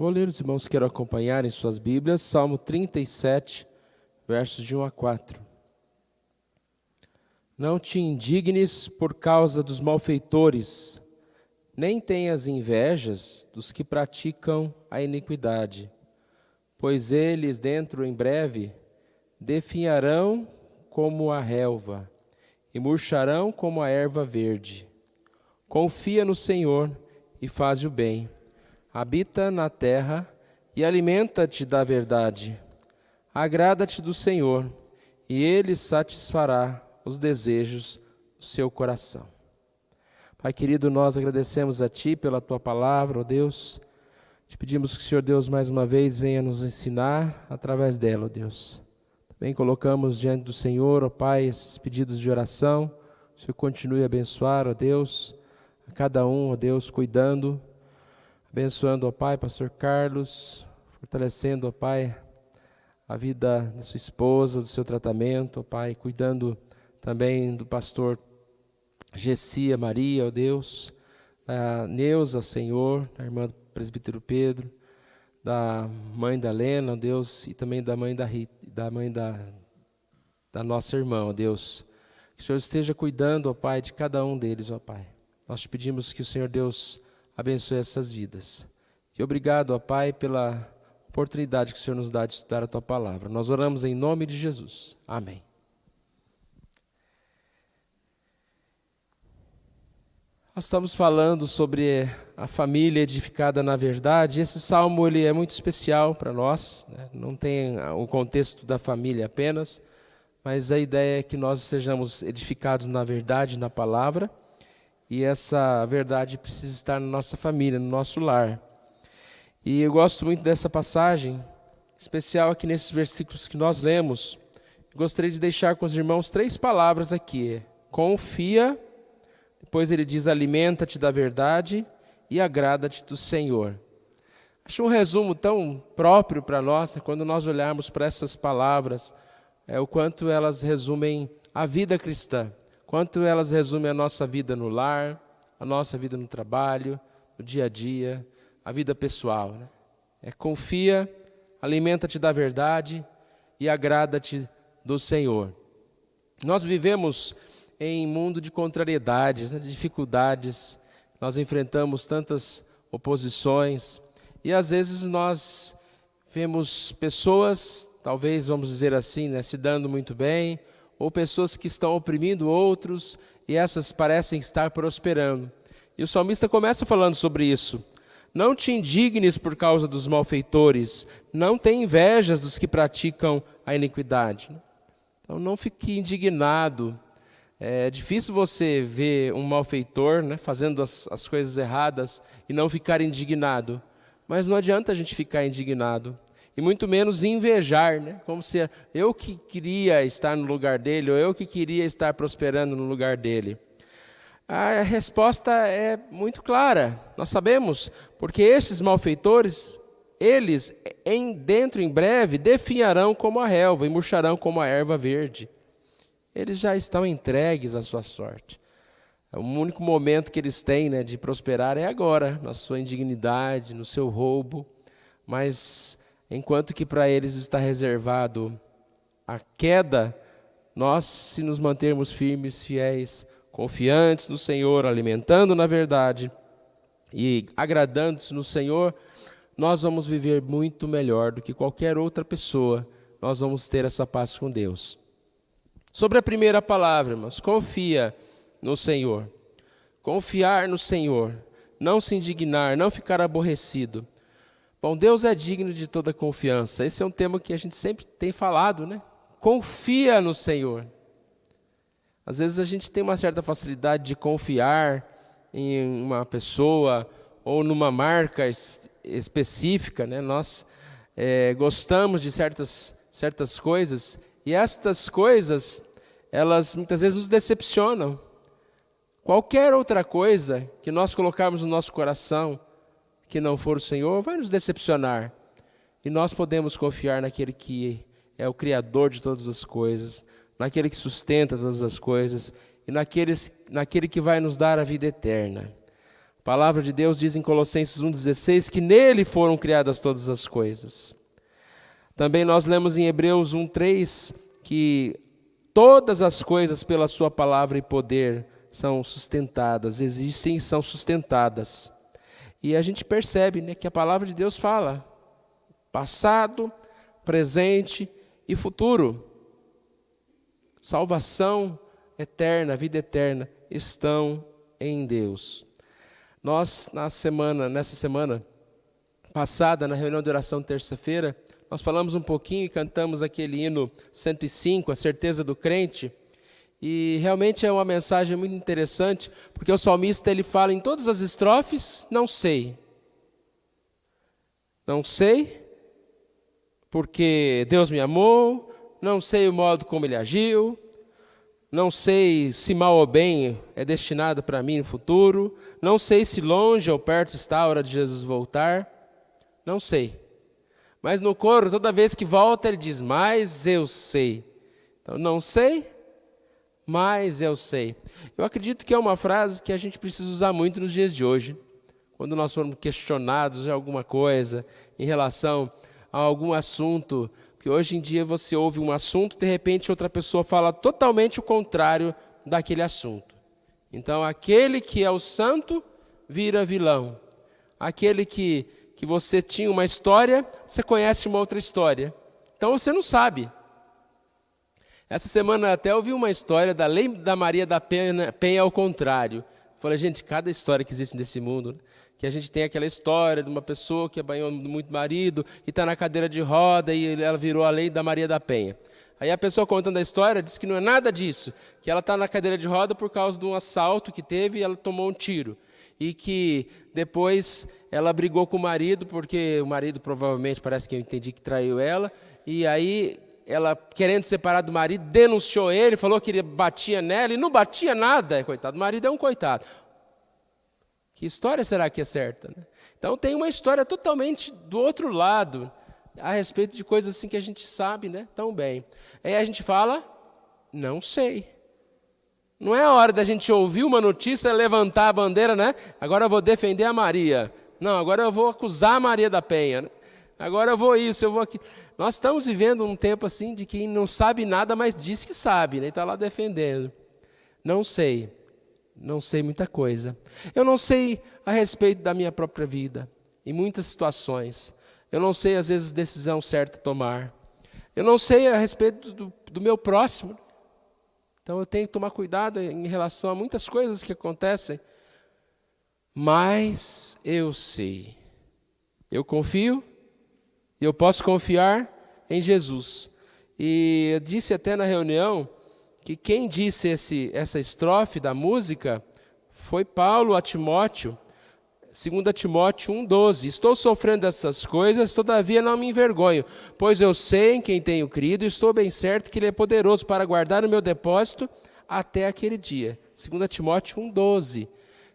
Vou ler, os irmãos queiram acompanhar em suas Bíblias, Salmo 37, versos de 1 a 4. Não te indignes por causa dos malfeitores, nem tenhas invejas dos que praticam a iniquidade, pois eles dentro em breve definharão como a relva e murcharão como a erva verde. Confia no Senhor e faz o bem. Habita na terra e alimenta-te da verdade. Agrada-te do Senhor, e Ele satisfará os desejos do seu coração. Pai querido, nós agradecemos a Ti pela Tua palavra, ó Deus. Te pedimos que o Senhor Deus mais uma vez venha nos ensinar através dela, ó Deus. Também colocamos diante do Senhor, ó Pai, esses pedidos de oração. O Senhor continue a abençoar, ó Deus, a cada um, ó Deus, cuidando. Abençoando, ó Pai, pastor Carlos, fortalecendo, ó Pai, a vida da sua esposa, do seu tratamento, ó Pai, cuidando também do pastor Gessia Maria, ó Deus, da Neuza, Senhor, da irmã do presbítero Pedro, da mãe da Lena, ó Deus, e também da mãe da Rita, da mãe da nossa irmã, ó Deus. Que o Senhor esteja cuidando, ó Pai, de cada um deles, ó Pai. Nós te pedimos que o Senhor Deus abençoe essas vidas. E obrigado, ó Pai, pela oportunidade que o Senhor nos dá de estudar a Tua palavra. Nós oramos em nome de Jesus. Amém. Nós estamos falando sobre a família edificada na verdade. Esse salmo ele é muito especial para nós, né? Não tem o contexto da família apenas, mas a ideia é que nós sejamos edificados na verdade, na palavra. E essa verdade precisa estar na nossa família, no nosso lar. E eu gosto muito dessa passagem, especial aqui nesses versículos que nós lemos. Gostaria de deixar com os irmãos 3 palavras aqui. Confia, depois ele diz alimenta-te da verdade e agrada-te do Senhor. Acho um resumo tão próprio para nós, né, quando nós olharmos para essas palavras, o quanto elas resumem a vida cristã. Quanto elas resumem a nossa vida no lar, a nossa vida no trabalho, no dia a dia, a vida pessoal, né? Confia, alimenta-te da verdade e agrada-te do Senhor. Nós vivemos em um mundo de contrariedades, né, de dificuldades. Nós enfrentamos tantas oposições e às vezes nós vemos pessoas, talvez vamos dizer assim, né, se dando muito bem, ou pessoas que estão oprimindo outros, e essas parecem estar prosperando. E o salmista começa falando sobre isso. Não te indignes por causa dos malfeitores, não tenha invejas dos que praticam a iniquidade. Então não fique indignado. É difícil você ver um malfeitor, né, fazendo as coisas erradas e não ficar indignado. Mas não adianta a gente ficar indignado. E muito menos invejar, né? Como se eu que queria estar no lugar dele, ou eu que queria estar prosperando no lugar dele. A resposta é muito clara, nós sabemos, porque esses malfeitores, eles dentro em breve definharão como a relva e murcharão como a erva verde. Eles já estão entregues à sua sorte. O único momento que eles têm, né, de prosperar é agora, na sua indignidade, no seu roubo, mas enquanto que para eles está reservado a queda, nós, se nos mantermos firmes, fiéis, confiantes no Senhor, alimentando na verdade e agradando-se no Senhor, nós vamos viver muito melhor do que qualquer outra pessoa. Nós vamos ter essa paz com Deus. Sobre a primeira palavra, irmãos, confia no Senhor. Confiar no Senhor, não se indignar, não ficar aborrecido. Bom, Deus é digno de toda confiança. Esse é um tema que a gente sempre tem falado, né? Confia no Senhor. Às vezes a gente tem uma certa facilidade de confiar em uma pessoa ou numa marca específica, né? Nós gostamos de certas coisas e estas coisas, elas muitas vezes nos decepcionam. Qualquer outra coisa que nós colocarmos no nosso coração, que não for o Senhor, vai nos decepcionar. E nós podemos confiar naquele que é o Criador de todas as coisas, naquele que sustenta todas as coisas e naquele que vai nos dar a vida eterna. A palavra de Deus diz em Colossenses 1,16 que nele foram criadas todas as coisas. Também nós lemos em Hebreus 1,3 que todas as coisas pela sua palavra e poder são sustentadas, existem e são sustentadas. E a gente percebe, né, que a palavra de Deus fala passado, presente e futuro. Salvação eterna, vida eterna estão em Deus. Nós, nessa semana passada, na reunião de oração de terça-feira, nós falamos um pouquinho e cantamos aquele hino 105, A Certeza do Crente, e realmente é uma mensagem muito interessante, porque o salmista ele fala em todas as estrofes, não sei. Não sei, porque Deus me amou, não sei o modo como Ele agiu, não sei se mal ou bem é destinado para mim no futuro, não sei se longe ou perto está a hora de Jesus voltar, não sei. Mas no coro, toda vez que volta, ele diz, mas eu sei. Então, não sei, mas eu sei. Eu acredito que é uma frase que a gente precisa usar muito nos dias de hoje, quando nós formos questionados de alguma coisa em relação a algum assunto, que hoje em dia você ouve um assunto, de repente outra pessoa fala totalmente o contrário daquele assunto. Então, aquele que é o santo vira vilão. Aquele que você tinha uma história, você conhece uma outra história. Então, você não sabe. Essa semana até ouvi uma história da lei da Maria da Penha ao contrário. Falei, gente, cada história que existe nesse mundo, né? Que a gente tem aquela história de uma pessoa que apanhou muito marido e está na cadeira de roda e ela virou a lei da Maria da Penha. Aí a pessoa contando a história diz que não é nada disso, que ela está na cadeira de roda por causa de um assalto que teve e ela tomou um tiro. E que depois ela brigou com o marido, porque o marido provavelmente, parece que eu entendi que traiu ela, e aí ela, querendo separar do marido, denunciou ele, falou que ele batia nela e não batia nada. Coitado, o marido é um coitado. Que história será que é certa? Né? Então tem uma história totalmente do outro lado, a respeito de coisas assim que a gente sabe, né, tão bem. Aí a gente fala, não sei. Não é a hora da gente ouvir uma notícia e levantar a bandeira, né? Agora eu vou defender a Maria. Não, agora eu vou acusar a Maria da Penha. Né? Agora eu vou isso, eu vou aqui. Nós estamos vivendo um tempo assim de quem não sabe nada, mas diz que sabe, né? E está lá defendendo. Não sei. Não sei muita coisa. Eu não sei a respeito da minha própria vida, em muitas situações. Eu não sei, às vezes, a decisão certa a tomar. Eu não sei a respeito do meu próximo. Então, eu tenho que tomar cuidado em relação a muitas coisas que acontecem. Mas eu sei. Eu confio, e eu posso confiar em Jesus. E eu disse até na reunião que quem disse essa estrofe da música foi Paulo a Timóteo, 2 Timóteo 1,12. Estou sofrendo essas coisas, todavia não me envergonho, pois eu sei em quem tenho crido e estou bem certo que Ele é poderoso para guardar o meu depósito até aquele dia. 2 Timóteo 1,12.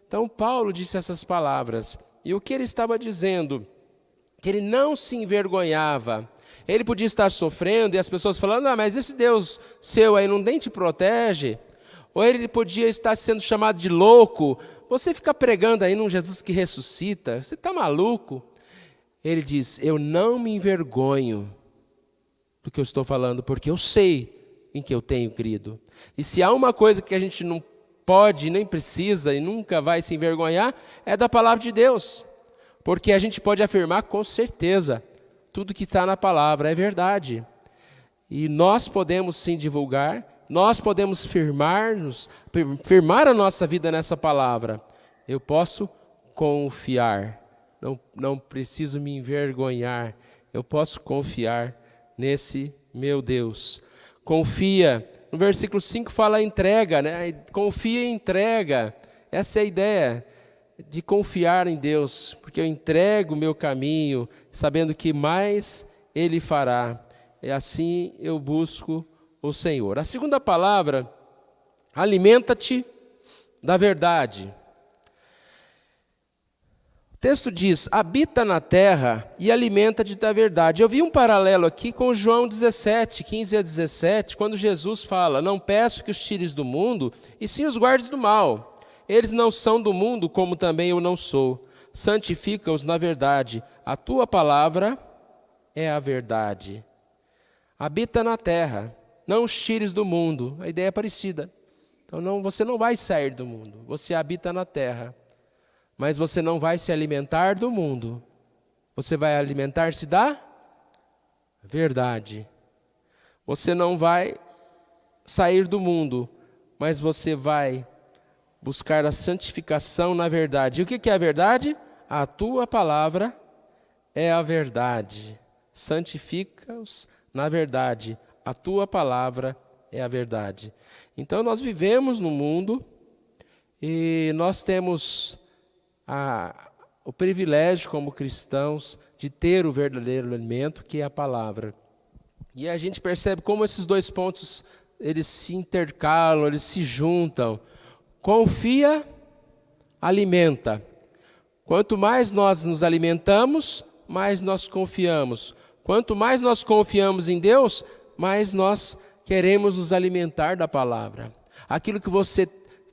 Então Paulo disse essas palavras. E o que ele estava dizendo? Que ele não se envergonhava. Ele podia estar sofrendo e as pessoas falando, mas esse Deus seu aí não nem te protege. Ou ele podia estar sendo chamado de louco. Você fica pregando aí num Jesus que ressuscita. Você está maluco? Ele diz, eu não me envergonho do que eu estou falando, porque eu sei em que eu tenho crido. E se há uma coisa que a gente não pode, nem precisa e nunca vai se envergonhar, é da palavra de Deus. Porque a gente pode afirmar com certeza, tudo que está na palavra é verdade. E nós podemos sim divulgar, nós podemos firmar a nossa vida nessa palavra. Eu posso confiar, não preciso me envergonhar. Eu posso confiar nesse meu Deus. Confia, no versículo 5 fala entrega, né? Confia e entrega. Essa é a ideia de confiar em Deus, porque eu entrego o meu caminho, sabendo que mais Ele fará. E assim eu busco o Senhor. A segunda palavra, alimenta-te da verdade. O texto diz, habita na terra e alimenta-te da verdade. Eu vi um paralelo aqui com João 17, 15 a 17, quando Jesus fala, não peço que os tires do mundo, e sim os guardes do mal. eles não são do mundo, como também eu não sou. Santifica-os na verdade. A tua palavra é a verdade. Habita na terra, não os tires do mundo. A ideia é parecida. Então você não vai sair do mundo, você habita na terra. Mas você não vai se alimentar do mundo. Você vai alimentar-se da verdade. Você não vai sair do mundo, mas você vai buscar a santificação na verdade. E o que é a verdade? A tua palavra é a verdade. Santifica-os na verdade. A tua palavra é a verdade. Então nós vivemos no mundo e nós temos o privilégio como cristãos de ter o verdadeiro alimento, que é a palavra. E a gente percebe como esses dois pontos, eles se intercalam, eles se juntam. Confia, alimenta. Quanto mais nós nos alimentamos, mais nós confiamos. Quanto mais nós confiamos em Deus, mais nós queremos nos alimentar da palavra. Aquilo que você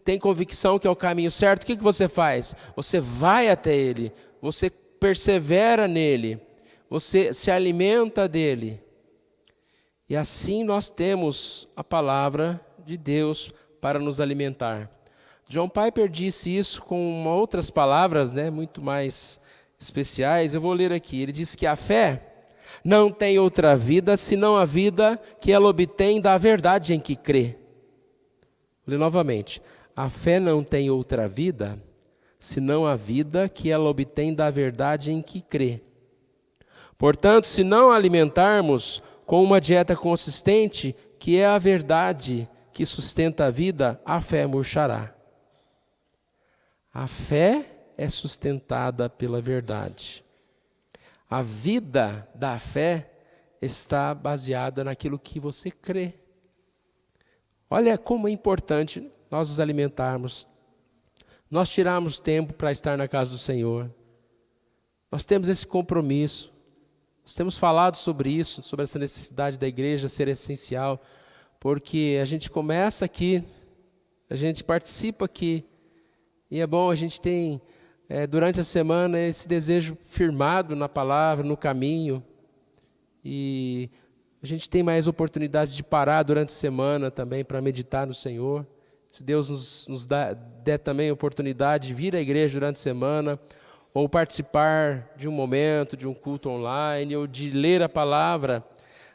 tem convicção que é o caminho certo, o que você faz? Você vai até Ele, você persevera nele, você se alimenta dele. E assim nós temos a palavra de Deus para nos alimentar. John Piper disse isso com outras palavras, muito mais especiais. Eu vou ler aqui. Ele diz que a fé não tem outra vida senão a vida que ela obtém da verdade em que crê. Vou ler novamente. A fé não tem outra vida senão a vida que ela obtém da verdade em que crê. Portanto, se não alimentarmos com uma dieta consistente, que é a verdade que sustenta a vida, a fé murchará. A fé é sustentada pela verdade. A vida da fé está baseada naquilo que você crê. Olha como é importante nós nos alimentarmos. Nós tirarmos tempo para estar na casa do Senhor. Nós temos esse compromisso. Nós temos falado sobre isso, sobre essa necessidade da igreja ser essencial, porque a gente começa aqui, a gente participa aqui, e é bom, a gente tem, durante a semana, esse desejo firmado na palavra, no caminho, e a gente tem mais oportunidades de parar durante a semana também para meditar no Senhor. Se Deus nos der também a oportunidade de vir à igreja durante a semana, ou participar de um momento, de um culto online, ou de ler a palavra,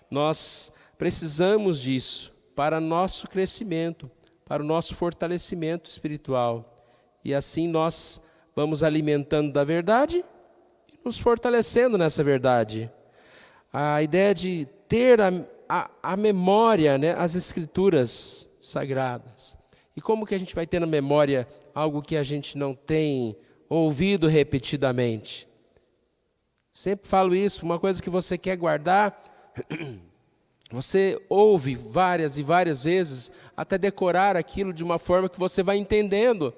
nós precisamos disso para nosso crescimento, para o nosso fortalecimento espiritual. E assim nós vamos alimentando da verdade e nos fortalecendo nessa verdade. A ideia de ter a memória, as escrituras sagradas. E como que a gente vai ter na memória algo que a gente não tem ouvido repetidamente? Sempre falo isso, uma coisa que você quer guardar, você ouve várias e várias vezes, até decorar aquilo de uma forma que você vai entendendo.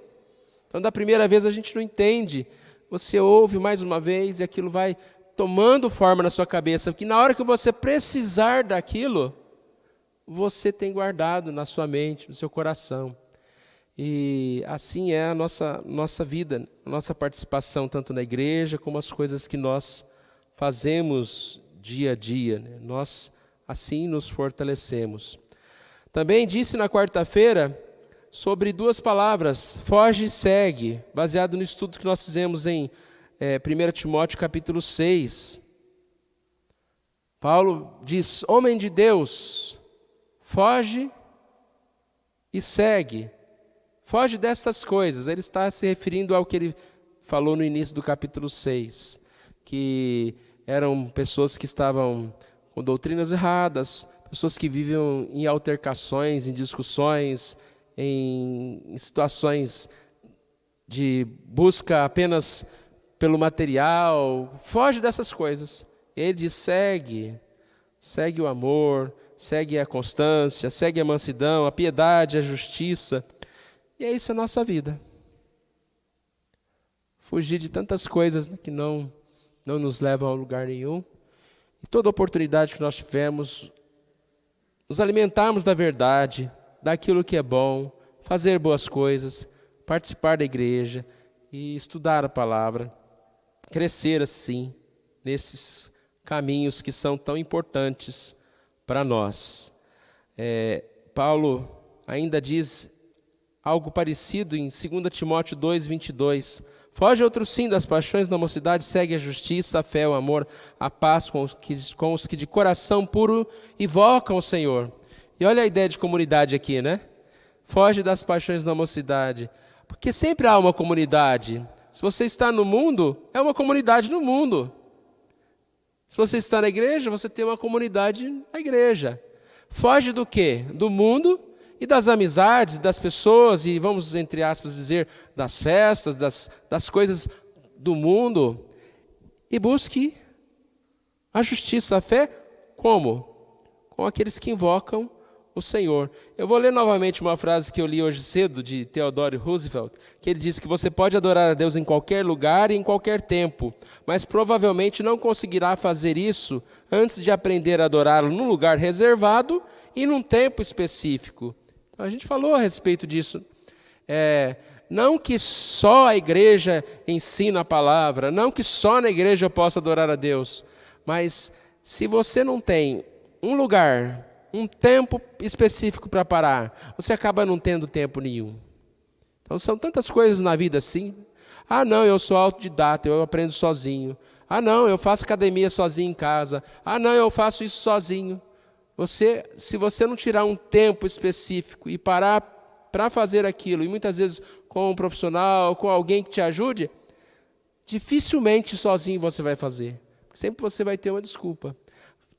Então, da primeira vez a gente não entende, você ouve mais uma vez e aquilo vai tomando forma na sua cabeça, porque na hora que você precisar daquilo, você tem guardado na sua mente, no seu coração. E assim é a nossa vida, a nossa participação tanto na igreja como as coisas que nós fazemos dia a dia. Nós assim nos fortalecemos. Também disse na quarta-feira sobre duas palavras, foge e segue, baseado no estudo que nós fizemos em 1 Timóteo capítulo 6. Paulo diz, homem de Deus, foge e segue. Foge dessas coisas. Ele está se referindo ao que ele falou no início do capítulo 6, que eram pessoas que estavam com doutrinas erradas, pessoas que viviam em altercações, em discussões, em situações de busca apenas pelo material. Foge dessas coisas. Ele diz, segue o amor, segue a constância, segue a mansidão, a piedade, a justiça. E é isso a nossa vida. Fugir de tantas coisas que não nos levam a lugar nenhum. E toda oportunidade que nós tivermos, nos alimentarmos da verdade, daquilo que é bom, fazer boas coisas, participar da igreja e estudar a palavra, crescer assim nesses caminhos que são tão importantes para nós. Paulo ainda diz algo parecido em 2 Timóteo 2:22. Foge outro sim das paixões da mocidade, segue a justiça, a fé, o amor, a paz com os que de coração puro invocam o Senhor. E olha a ideia de comunidade aqui, né? Foge das paixões da mocidade. Porque sempre há uma comunidade. Se você está no mundo, é uma comunidade no mundo. Se você está na igreja, você tem uma comunidade na igreja. Foge do quê? Do mundo e das amizades, das pessoas, e vamos, entre aspas, dizer, das festas, das coisas do mundo. E busque a justiça, a fé, como? Com aqueles que invocam o Senhor. Eu vou ler novamente uma frase que eu li hoje cedo, de Theodore Roosevelt, que ele diz que você pode adorar a Deus em qualquer lugar e em qualquer tempo, mas provavelmente não conseguirá fazer isso antes de aprender a adorá-lo num lugar reservado e num tempo específico. A gente falou a respeito disso. Não que só a igreja ensina a palavra, não que só na igreja eu possa adorar a Deus, mas se você não tem um lugar, um tempo específico para parar, você acaba não tendo tempo nenhum. Então são tantas coisas na vida assim. Ah, não, eu sou autodidata, eu aprendo sozinho. Ah, não, eu faço academia sozinho em casa. Ah, não, eu faço isso sozinho. Se você não tirar um tempo específico e parar para fazer aquilo, e muitas vezes com um profissional, com alguém que te ajude, dificilmente sozinho você vai fazer. Sempre você vai ter uma desculpa.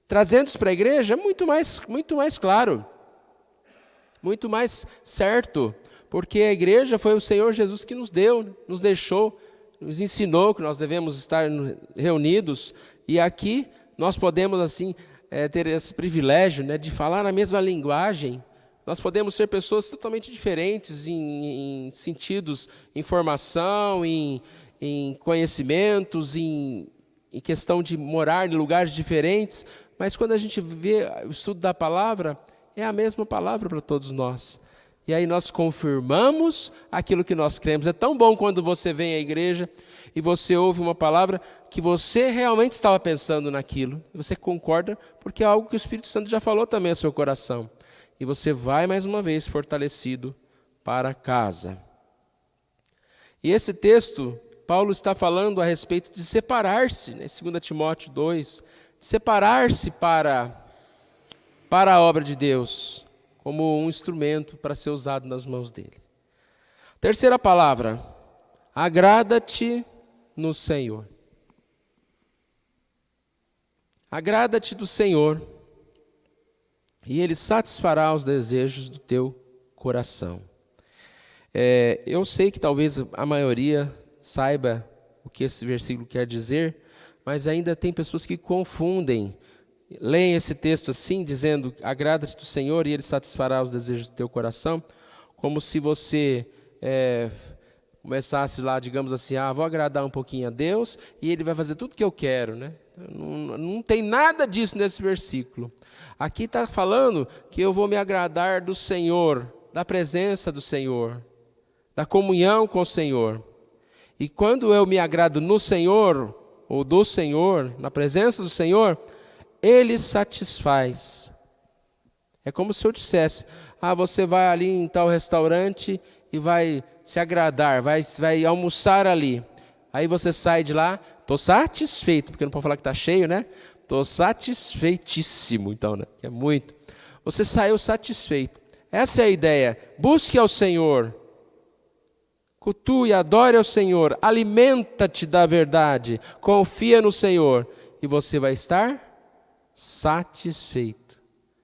Trazendo isso para a igreja é muito mais claro, muito mais certo, porque a igreja foi o Senhor Jesus que nos deu, nos deixou, nos ensinou que nós devemos estar reunidos, e aqui nós podemos assim ter esse privilégio, né, de falar na mesma linguagem. Nós podemos ser pessoas totalmente diferentes em sentidos, em formação, em conhecimentos, em questão de morar em lugares diferentes, mas quando a gente vê o estudo da palavra, é a mesma palavra para todos nós. E aí nós confirmamos aquilo que nós cremos. É tão bom quando você vem à igreja e você ouve uma palavra que você realmente estava pensando naquilo. E você concorda, porque é algo que o Espírito Santo já falou também ao seu coração. E você vai mais uma vez fortalecido para casa. E esse texto, Paulo está falando a respeito de separar-se, né? 2 Timóteo 2, separar-se para a obra de Deus, como um instrumento para ser usado nas mãos dele. Terceira palavra, agrada-te no Senhor. Agrada-te do Senhor, e Ele satisfará os desejos do teu coração. Eu sei que talvez a maioria saiba o que esse versículo quer dizer, mas ainda tem pessoas que confundem, leem esse texto assim, dizendo, agrada-te do Senhor e Ele satisfará os desejos do teu coração, como se você começasse lá, digamos assim, vou agradar um pouquinho a Deus e Ele vai fazer tudo o que eu quero, né? Não tem nada disso nesse versículo. Aqui está falando que eu vou me agradar do Senhor, da presença do Senhor, da comunhão com o Senhor. E quando eu me agrado no Senhor, ou do Senhor, na presença do Senhor, Ele satisfaz. É como se eu dissesse, você vai ali em tal restaurante e vai se agradar, vai almoçar ali. Aí você sai de lá, estou satisfeito, porque não pode falar que está cheio, né? Estou satisfeitíssimo, então, né? Que é muito. Você saiu satisfeito. Essa é a ideia. Busque ao Senhor. Cultue, adore ao Senhor. Alimenta-te da verdade. Confia no Senhor. E você vai estar satisfeito.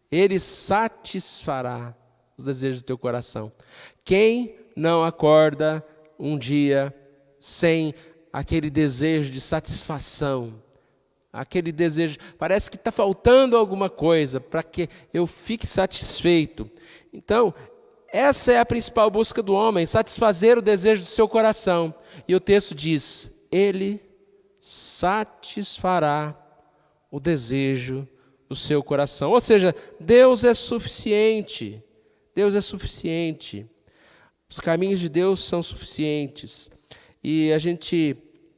Ele satisfará os desejos do teu coração. Quem não acorda um dia sem aquele desejo de satisfação, aquele desejo, parece que está faltando alguma coisa para que eu fique satisfeito. Então, essa é a principal busca do homem, satisfazer o desejo do seu coração. E o texto diz, Ele satisfará o desejo do seu coração. Ou seja, Deus é suficiente. Deus é suficiente. Os caminhos de Deus são suficientes. E a gente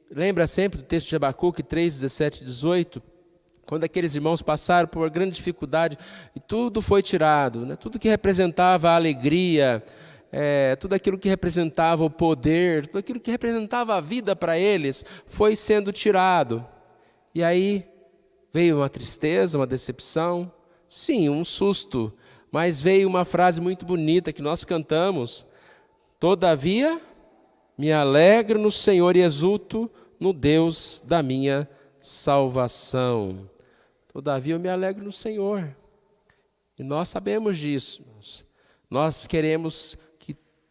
lembra sempre do texto de Abacuque 3, 17 e 18, quando aqueles irmãos passaram por uma grande dificuldade e tudo foi tirado, né? Tudo que representava a alegria, tudo aquilo que representava o poder, tudo aquilo que representava a vida para eles, foi sendo tirado. E aí veio uma tristeza, uma decepção, sim, um susto, mas veio uma frase muito bonita que nós cantamos: todavia me alegro no Senhor e exulto no Deus da minha salvação. Todavia eu me alegro no Senhor. E nós sabemos disso. Nós queremos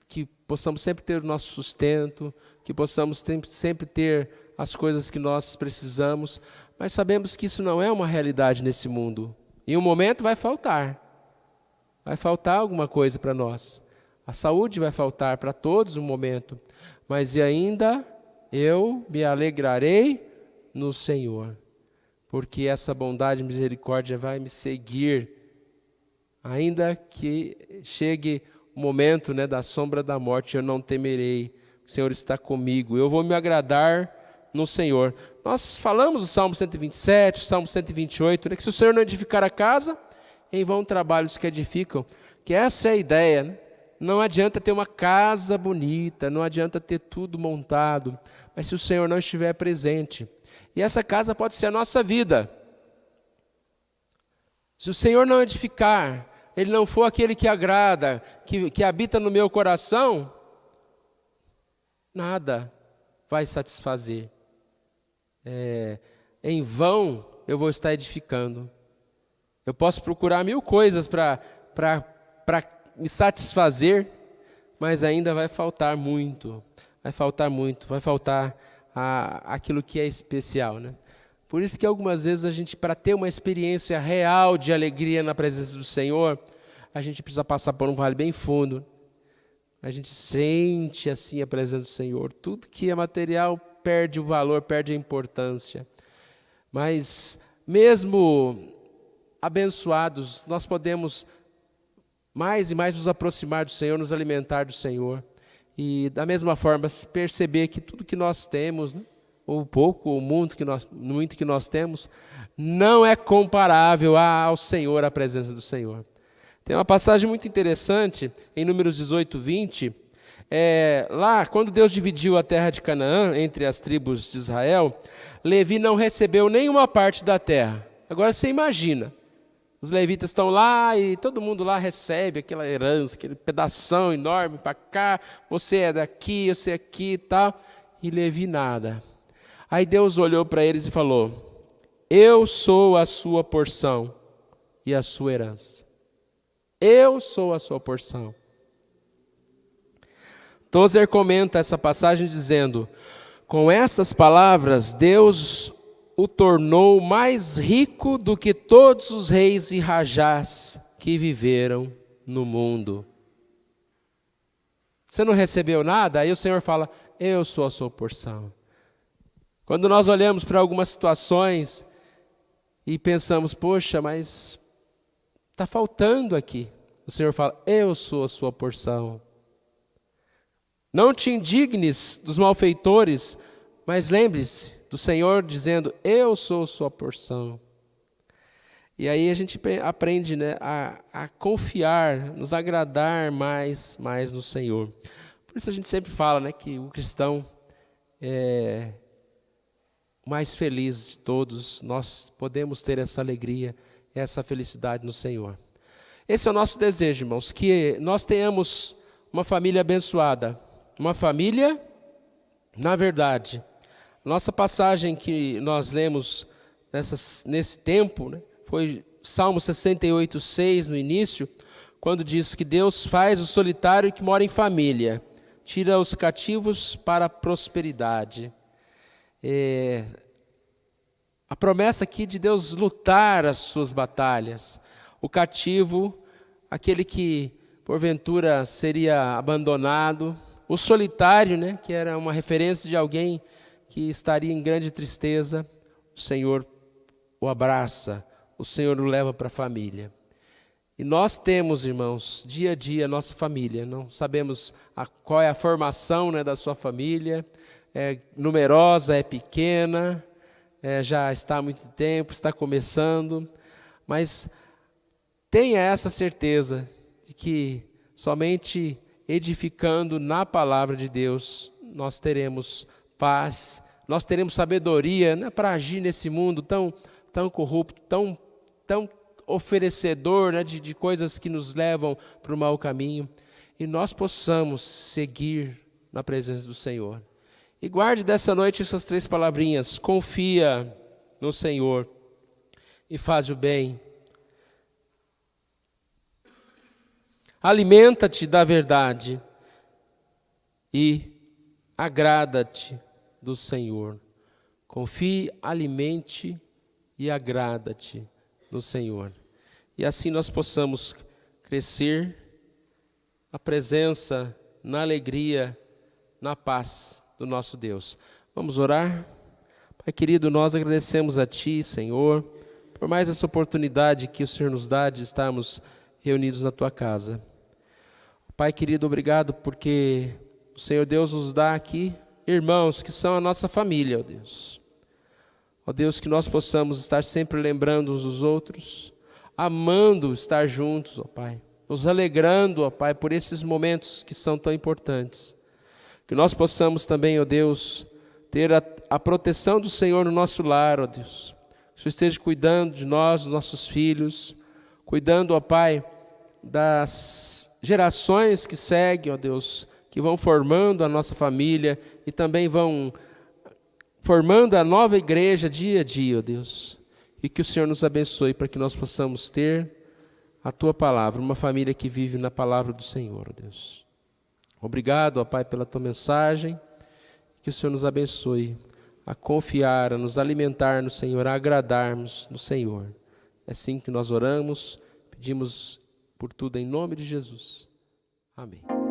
que possamos sempre ter o nosso sustento, que possamos sempre ter as coisas que nós precisamos, mas sabemos que isso não é uma realidade nesse mundo. Em um momento vai faltar alguma coisa para nós. A saúde vai faltar para todos no momento, mas e ainda eu me alegrarei no Senhor, porque essa bondade e misericórdia vai me seguir, ainda que chegue o momento, né, da sombra da morte, eu não temerei, o Senhor está comigo, eu vou me agradar no Senhor. Nós falamos do Salmo 127, Salmo 128, né, que se o Senhor não edificar a casa, em vão trabalhos que edificam, que essa é a ideia, né? Não adianta ter uma casa bonita, não adianta ter tudo montado, mas se o Senhor não estiver presente, e essa casa pode ser a nossa vida. Se o Senhor não edificar, Ele não for aquele que agrada, que habita no meu coração, nada vai satisfazer. Em vão eu vou estar edificando. Eu posso procurar 1000 coisas para me satisfazer, mas ainda vai faltar muito, vai faltar aquilo que é especial, né? Por isso que algumas vezes a gente, para ter uma experiência real de alegria na presença do Senhor, a gente precisa passar por um vale bem fundo. A gente sente assim a presença do Senhor. Tudo que é material perde o valor, perde a importância. Mas mesmo abençoados, nós podemos mais e mais nos aproximar do Senhor, nos alimentar do Senhor. E da mesma forma perceber que tudo que nós temos, né, ou pouco, ou muito que nós temos, não é comparável ao Senhor, à presença do Senhor. Tem uma passagem muito interessante em Números 18, 20. Lá, quando Deus dividiu a terra de Canaã entre as tribos de Israel, Levi não recebeu nenhuma parte da terra. Agora você imagina, os levitas estão lá e todo mundo lá recebe aquela herança, aquele pedação enorme para cá, você é daqui, eu sei aqui e tal, e Levi nada. Aí Deus olhou para eles e falou: eu sou a sua porção e a sua herança. Eu sou a sua porção. Tozer comenta essa passagem dizendo: com essas palavras, Deus o tornou mais rico do que todos os reis e rajás que viveram no mundo. Você não recebeu nada? Aí o Senhor fala: eu sou a sua porção. Quando nós olhamos para algumas situações e pensamos: poxa, mas está faltando aqui. O Senhor fala: eu sou a sua porção. Não te indignes dos malfeitores, mas lembre-se do Senhor dizendo: eu sou sua porção. E aí a gente aprende, né, a confiar, nos agradar mais no Senhor. Por isso a gente sempre fala, né, que o cristão é o mais feliz de todos. Nós podemos ter essa alegria, essa felicidade no Senhor. Esse é o nosso desejo, irmãos, que nós tenhamos uma família abençoada, uma família, na verdade. Nossa passagem que nós lemos nesse tempo, né, foi Salmo 68, 6 no início, quando diz que Deus faz o solitário que mora em família, tira os cativos para a prosperidade. A promessa aqui de Deus lutar as suas batalhas. O cativo, aquele que porventura seria abandonado. O solitário, né, que era uma referência de alguém que estaria em grande tristeza, o Senhor o abraça, o Senhor o leva para a família. E nós temos, irmãos, dia a dia, nossa família. Não sabemos qual é a formação, né, da sua família. É numerosa, é pequena, já está há muito tempo, está começando. Mas tenha essa certeza de que somente edificando na palavra de Deus nós teremos paz, nós teremos sabedoria, né, para agir nesse mundo tão corrupto, tão oferecedor, né, de coisas que nos levam para o mau caminho, e nós possamos seguir na presença do Senhor. E guarde dessa noite essas 3 palavrinhas: confia no Senhor e faz o bem. Alimenta-te da verdade e agrada-te do Senhor. Confie, alimente e agrada-te do Senhor. E assim nós possamos crescer na presença, na alegria, na paz do nosso Deus. Vamos orar? Pai querido, nós agradecemos a Ti, Senhor, por mais essa oportunidade que o Senhor nos dá de estarmos reunidos na Tua casa. Pai querido, obrigado porque o Senhor Deus nos dá aqui irmãos que são a nossa família, ó Deus. Ó Deus, que nós possamos estar sempre lembrando uns dos outros, amando estar juntos, ó Pai, nos alegrando, ó Pai, por esses momentos que são tão importantes. Que nós possamos também, ó Deus, ter a proteção do Senhor no nosso lar, ó Deus. Que o Senhor esteja cuidando de nós, dos nossos filhos, cuidando, ó Pai, das gerações que seguem, ó Deus, que vão formando a nossa família e também vão formando a nova igreja dia a dia, ó Deus. E que o Senhor nos abençoe para que nós possamos ter a Tua palavra, uma família que vive na palavra do Senhor, ó Deus. Obrigado, ó Pai, pela Tua mensagem. Que o Senhor nos abençoe a confiar, a nos alimentar no Senhor, a agradarmos no Senhor. É assim que nós oramos, pedimos por tudo em nome de Jesus. Amém.